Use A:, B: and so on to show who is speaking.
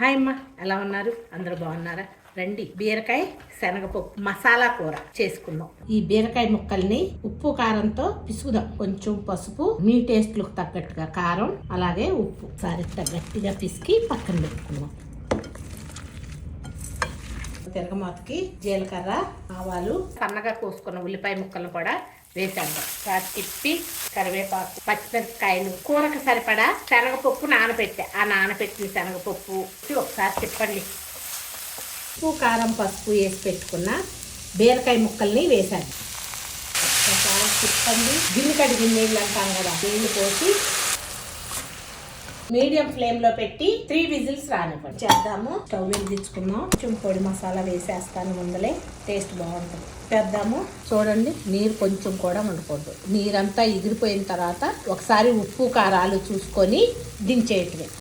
A: Hi అమ్మ, ఎలా ఉన్నారు? అందరూ బాగున్నారా? రండి, బీరకాయ శనగపప్పు మసాలా కూర చేసుకుందాం. ఈ బీరకాయ ముక్కల్ని ఉప్పు కారంతో పిసుకుదాం. కొంచెం పసుపు, మీ టేస్ట్లకు తగ్గట్టుగా కారం, అలాగే ఉప్పు సారిట్లా గట్టిగా పిసికి పక్కన పెట్టుకుందాం. తిరగమాతకి జీలకర్ర, ఆవాలు, సన్నగా కోసుకున్న ఉల్లిపాయ ముక్కలను కూడా వేసేద్దాం. తిప్పి కరివేపాకు, పచ్చిమిరపకాయలు, కూరకు సరిపడా శనగపప్పు నానబెట్టా. ఆ నానబెట్టిన శనగపప్పు ఒకసారి తిప్పండి. ఉప్పు, కారం, పసుపు వేసి పెట్టుకున్న బీరకాయ ముక్కల్ని వేసాను. ఒకసారి తిప్పండి. గిన్నె కడిగి నీళ్ళు అంటాం కదా, నీళ్ళు పోసి మీడియం ఫ్లేమ్లో పెట్టి 3 విజిల్స్ రానివ్వండి. చేద్దాము. స్టవ్ వెలిగించుకుందాం. కొంచెం పొడి మసాలా వేసేస్తాను ముందలే, టేస్ట్ బాగుంటుంది. చేద్దాము. చూడండి, నీరు కొంచెం కూడా ఉండకూడదు. నీరంతా ఎగిరిపోయిన తర్వాత ఒకసారి ఉప్పు కారాలు చూసుకొని దించేయటమే.